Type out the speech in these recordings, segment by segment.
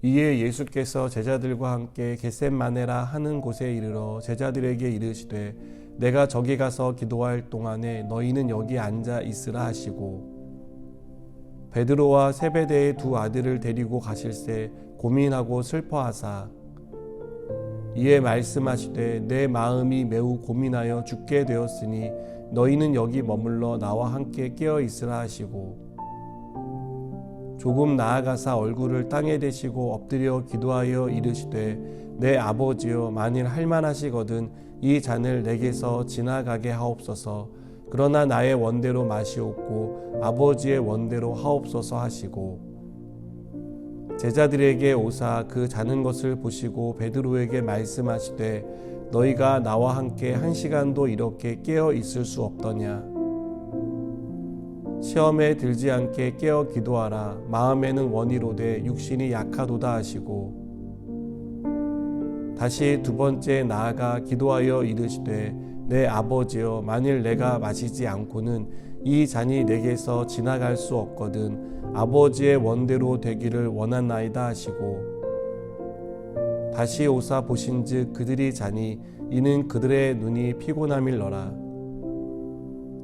이에 예수께서 제자들과 함께 겟셋마네라 하는 곳에 이르러 제자들에게 이르시되 내가 저기 가서 기도할 동안에 너희는 여기 앉아 있으라 하시고 베드로와 세베대의 두 아들을 데리고 가실새 고민하고 슬퍼하사 이에 말씀하시되 내 마음이 매우 고민하여 죽게 되었으니 너희는 여기 머물러 나와 함께 깨어 있으라 하시고 조금 나아가사 얼굴을 땅에 대시고 엎드려 기도하여 이르시되 내 아버지여 만일 할만하시거든 이 잔을 내게서 지나가게 하옵소서. 그러나 나의 원대로 마시옵고 아버지의 원대로 하옵소서 하시고 제자들에게 오사 그 자는 것을 보시고 베드로에게 말씀하시되 너희가 나와 함께 1시간도 이렇게 깨어 있을 수 없더냐. 시험에 들지 않게 깨어 기도하라. 마음에는 원이로되 육신이 약하도다 하시고 다시 두 번째 나아가 기도하여 이르시되 내 아버지여 만일 내가 마시지 않고는 이 잔이 내게서 지나갈 수 없거든 아버지의 원대로 되기를 원하나이다 하시고 다시 오사 보신즉 그들이 자니 이는 그들의 눈이 피곤함일러라.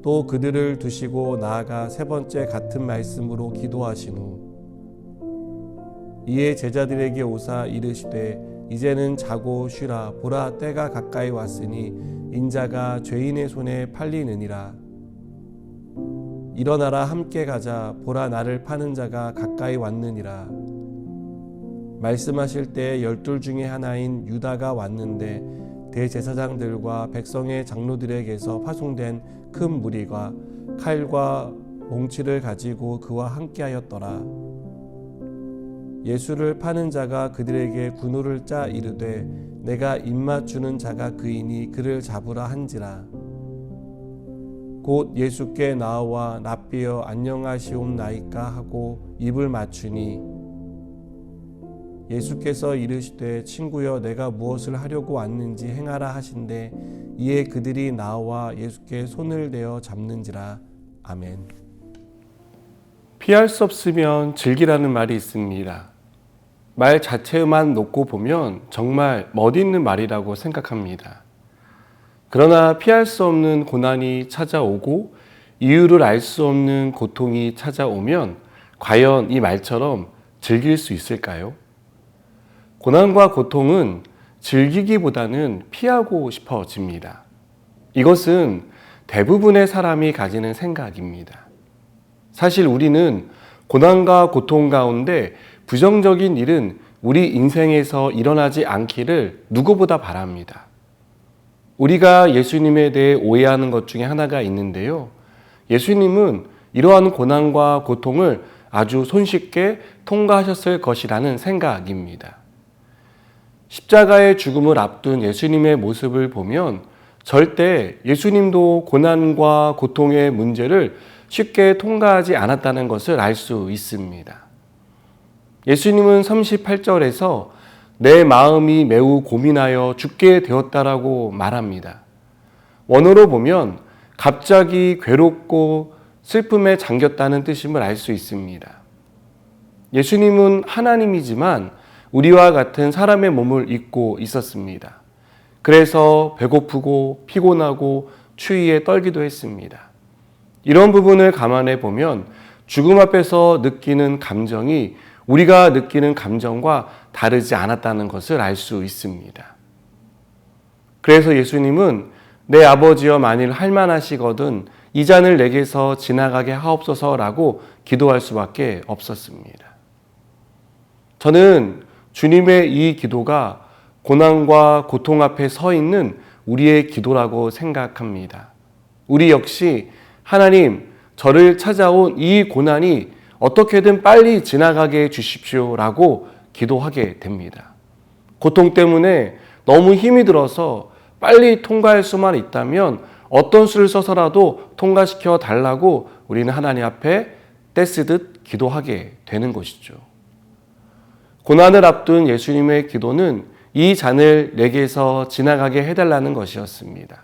또 그들을 두시고 나아가 세 번째 같은 말씀으로 기도하신 후 이에 제자들에게 오사 이르시되 이제는 자고 쉬라. 보라 때가 가까이 왔으니 인자가 죄인의 손에 팔리느니라. 일어나라 함께 가자. 보라 나를 파는 자가 가까이 왔느니라. 말씀하실 때 12 중에 하나인 유다가 왔는데 대제사장들과 백성의 장로들에게서 파송된 큰 무리가 칼과 몽치를 가지고 그와 함께하였더라. 예수를 파는 자가 그들에게 군호를 짜 이르되 내가 입맞추는 자가 그이니 그를 잡으라 한지라. 곧 예수께 나와 랍비여 안녕하시옵나이까 하고 입을 맞추니 예수께서 이르시되 친구여 내가 무엇을 하려고 왔는지 행하라 하신대 이에 그들이 나와 예수께 손을 대어 잡는지라. 아멘. 피할 수 없으면 즐기라는 말이 있습니다. 말 자체만 놓고 보면 정말 멋있는 말이라고 생각합니다. 그러나 피할 수 없는 고난이 찾아오고 이유를 알 수 없는 고통이 찾아오면 과연 이 말처럼 즐길 수 있을까요? 고난과 고통은 즐기기보다는 피하고 싶어집니다. 이것은 대부분의 사람이 가지는 생각입니다. 사실 우리는 고난과 고통 가운데 부정적인 일은 우리 인생에서 일어나지 않기를 누구보다 바랍니다. 우리가 예수님에 대해 오해하는 것 중에 하나가 있는데요. 예수님은 이러한 고난과 고통을 아주 손쉽게 통과하셨을 것이라는 생각입니다. 십자가의 죽음을 앞둔 예수님의 모습을 보면 절대 예수님도 고난과 고통의 문제를 쉽게 통과하지 않았다는 것을 알 수 있습니다. 예수님은 38절에서 내 마음이 매우 고민하여 죽게 되었다라고 말합니다. 원어로 보면 갑자기 괴롭고 슬픔에 잠겼다는 뜻임을 알 수 있습니다. 예수님은 하나님이지만 우리와 같은 사람의 몸을 입고 있었습니다. 그래서 배고프고 피곤하고 추위에 떨기도 했습니다. 이런 부분을 감안해 보면 죽음 앞에서 느끼는 감정이 우리가 느끼는 감정과 다르지 않았다는 것을 알 수 있습니다. 그래서 예수님은 내 아버지여 만일 할만하시거든 이 잔을 내게서 지나가게 하옵소서라고 기도할 수밖에 없었습니다. 저는 주님의 이 기도가 고난과 고통 앞에 서 있는 우리의 기도라고 생각합니다. 우리 역시 하나님, 저를 찾아온 이 고난이 어떻게든 빨리 지나가게 해주십시오라고 기도하게 됩니다. 고통 때문에 너무 힘이 들어서 빨리 통과할 수만 있다면 어떤 수를 써서라도 통과시켜 달라고 우리는 하나님 앞에 떼쓰듯 기도하게 되는 것이죠. 고난을 앞둔 예수님의 기도는 이 잔을 내게서 지나가게 해달라는 것이었습니다.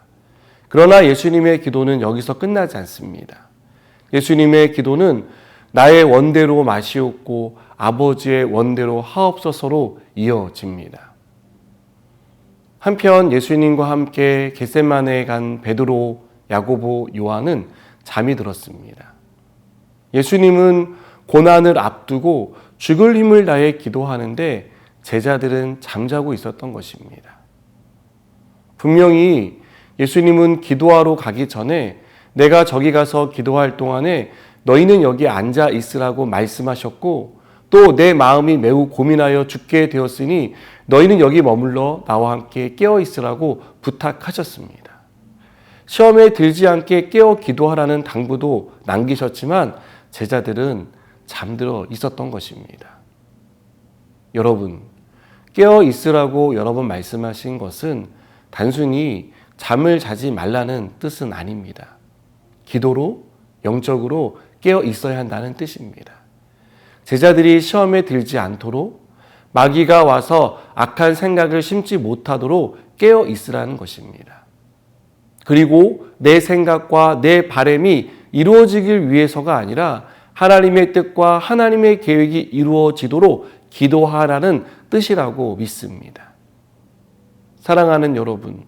그러나 예수님의 기도는 여기서 끝나지 않습니다. 예수님의 기도는 나의 원대로 마시옵고 아버지의 원대로 하옵소서로 이어집니다. 한편 예수님과 함께 겟세마네에 간 베드로, 야고보, 요한은 잠이 들었습니다. 예수님은 고난을 앞두고 죽을 힘을 다해 기도하는데 제자들은 잠자고 있었던 것입니다. 분명히 예수님은 기도하러 가기 전에 내가 저기 가서 기도할 동안에 너희는 여기 앉아 있으라고 말씀하셨고 또 내 마음이 매우 고민하여 죽게 되었으니 너희는 여기 머물러 나와 함께 깨어 있으라고 부탁하셨습니다. 시험에 들지 않게 깨어 기도하라는 당부도 남기셨지만 제자들은 잠들어 있었던 것입니다. 여러분, 깨어 있으라고 여러 번 말씀하신 것은 단순히 잠을 자지 말라는 뜻은 아닙니다. 기도로, 영적으로 깨어 있어야 한다는 뜻입니다. 제자들이 시험에 들지 않도록 마귀가 와서 악한 생각을 심지 못하도록 깨어 있으라는 것입니다. 그리고 내 생각과 내 바람이 이루어지길 위해서가 아니라 하나님의 뜻과 하나님의 계획이 이루어지도록 기도하라는 뜻이라고 믿습니다. 사랑하는 여러분,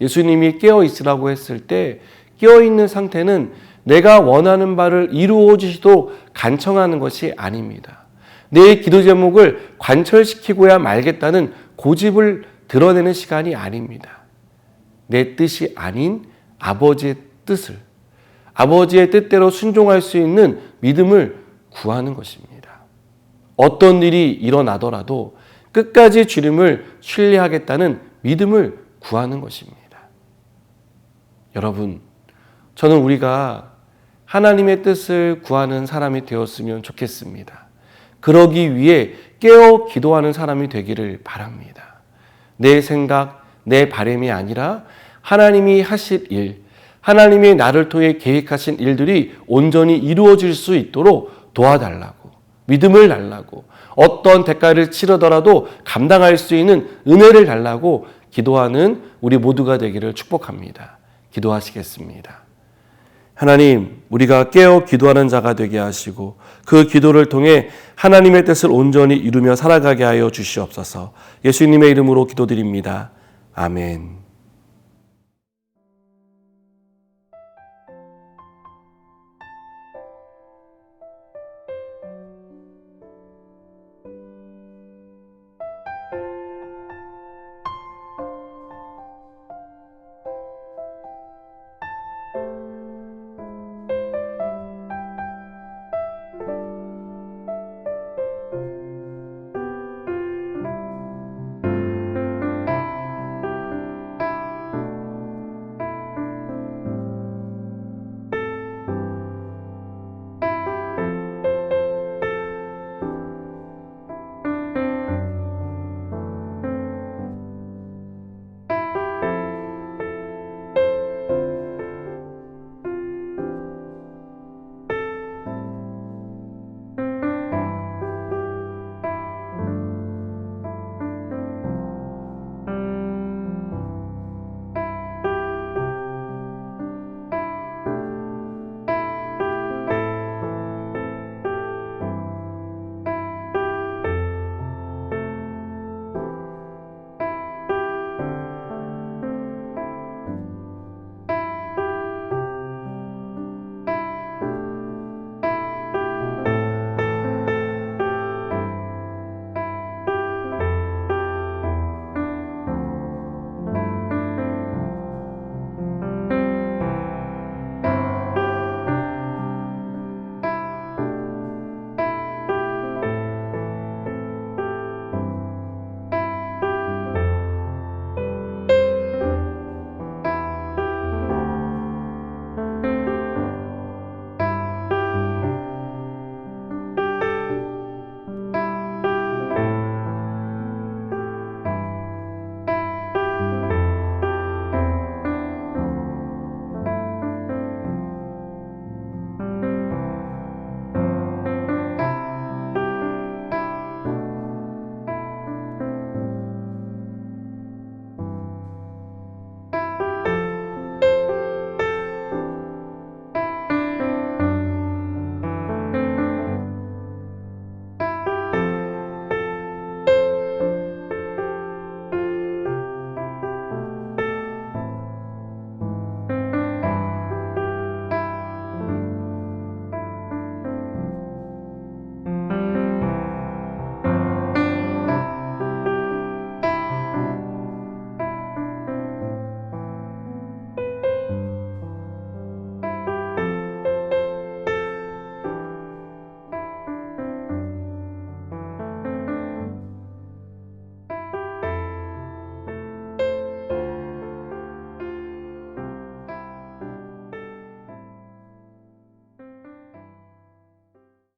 예수님이 깨어 있으라고 했을 때 깨어 있는 상태는 내가 원하는 바를 이루어 주시도록 간청하는 것이 아닙니다. 내 기도 제목을 관철시키고야 말겠다는 고집을 드러내는 시간이 아닙니다. 내 뜻이 아닌 아버지의 뜻을, 아버지의 뜻대로 순종할 수 있는 믿음을 구하는 것입니다. 어떤 일이 일어나더라도 끝까지 주님을 신뢰하겠다는 믿음을 구하는 것입니다. 여러분, 저는 우리가 하나님의 뜻을 구하는 사람이 되었으면 좋겠습니다. 그러기 위해 깨어 기도하는 사람이 되기를 바랍니다. 내 생각, 내 바람이 아니라 하나님이 하실 일, 하나님이 나를 통해 계획하신 일들이 온전히 이루어질 수 있도록 도와달라고, 믿음을 달라고, 어떤 대가를 치르더라도 감당할 수 있는 은혜를 달라고 기도하는 우리 모두가 되기를 축복합니다. 기도하시겠습니다. 하나님, 우리가 깨어 기도하는 자가 되게 하시고 그 기도를 통해 하나님의 뜻을 온전히 이루며 살아가게 하여 주시옵소서. 예수님의 이름으로 기도드립니다. 아멘.